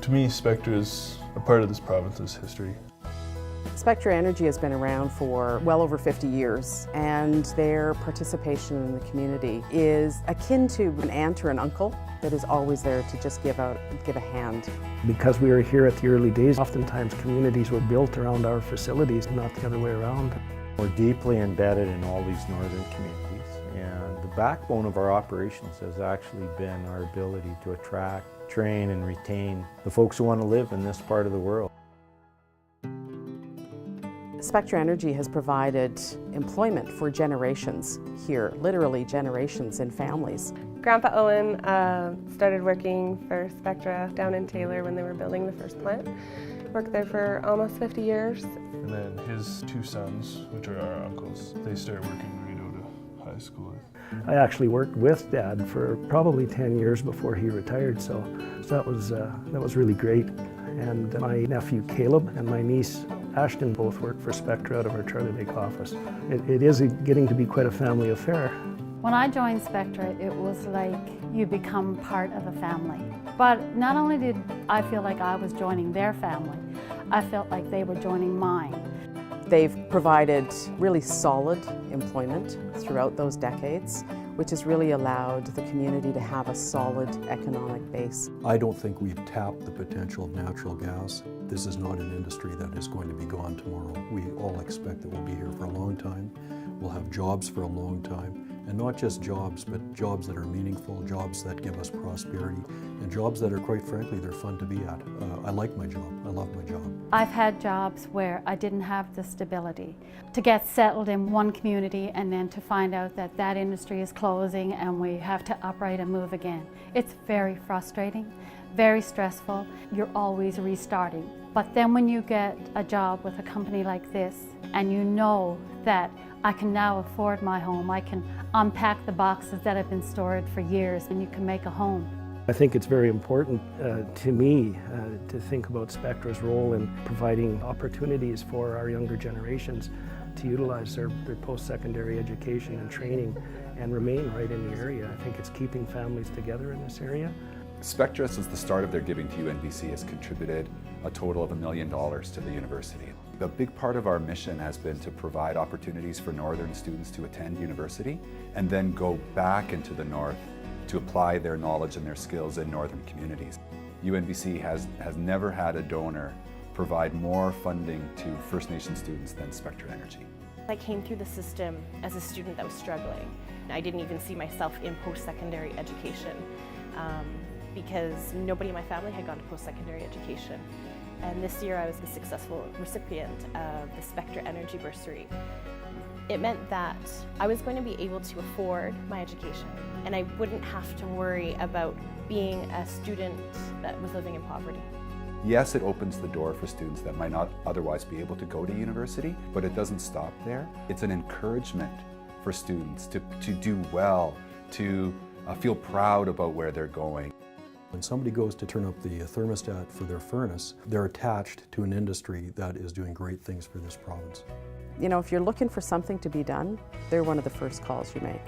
To me, Spectra is a part of this province's history. Spectra Energy has been around for well over 50 years, and their participation in the community is akin to an aunt or an uncle that is always there to just give a hand. Because we were here at the early days, oftentimes communities were built around our facilities, not the other way around. We're deeply embedded in all these northern communities, and the backbone of our operations has actually been our ability to attract, train, and retain the folks who want to live in this part of the world. Spectra Energy has provided employment for generations here, literally generations and families. Grandpa Owen started working for Spectra down in Taylor when they were building the first plant. Worked there for almost 50 years. And then his two sons, which are our uncles, they start working right out of high school. I actually worked with Dad for probably 10 years before he retired, so that was really great. And my nephew Caleb and my niece Ashton both work for Spectra out of our Charlie Lake office. It is getting to be quite a family affair. When I joined Spectra, it was like you become part of a family. But not only did I feel like I was joining their family, I felt like they were joining mine. They've provided really solid employment throughout those decades, which has really allowed the community to have a solid economic base. I don't think we've tapped the potential of natural gas. This is not an industry that is going to be gone tomorrow. We all expect that we'll be here for a long time. We'll have jobs for a long time. And not just jobs, but jobs that are meaningful, jobs that give us prosperity, and jobs that are, quite frankly, they're fun to be at. I like my job. I love my job. I've had jobs where I didn't have the stability. To get settled in one community and then to find out that that industry is closing and we have to upright and move again. It's very frustrating, very stressful. You're always restarting. But then when you get a job with a company like this and you know that I can now afford my home, I can unpack the boxes that have been stored for years and you can make a home. I think it's very important to me to think about Spectra's role in providing opportunities for our younger generations to utilize their post-secondary education and training and remain right in the area. I think it's keeping families together in this area. Spectra, since the start of their giving to UNBC, has contributed a total of $1 million to the university. A big part of our mission has been to provide opportunities for northern students to attend university and then go back into the north to apply their knowledge and their skills in northern communities. UNBC has never had a donor provide more funding to First Nation students than Spectra Energy. I came through the system as a student that was struggling. I didn't even see myself in post-secondary education because nobody in my family had gone to post-secondary education. And this year I was the successful recipient of the Spectra Energy Bursary. It meant that I was going to be able to afford my education and I wouldn't have to worry about being a student that was living in poverty. Yes, it opens the door for students that might not otherwise be able to go to university, but it doesn't stop there. It's an encouragement for students to do well, to feel proud about where they're going. When somebody goes to turn up the thermostat for their furnace, they're attached to an industry that is doing great things for this province. You know, if you're looking for something to be done, they're one of the first calls you make.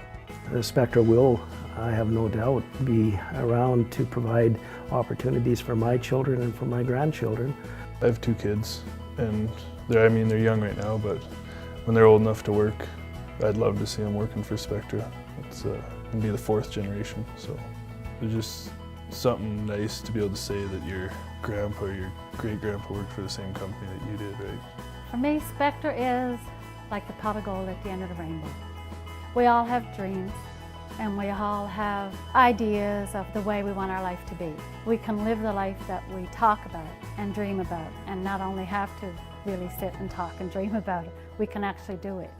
Spectra will, I have no doubt, be around to provide opportunities for my children and for my grandchildren. I have two kids, and they're young right now, but when they're old enough to work, I'd love to see them working for Spectra. It's going to be the fourth generation, so it's just something nice to be able to say that your grandpa or your great-grandpa worked for the same company that you did, right? For me, Spectra is like the pot of gold at the end of the rainbow. We all have dreams and we all have ideas of the way we want our life to be. We can live the life that we talk about and dream about and not only have to really sit and talk and dream about it, we can actually do it.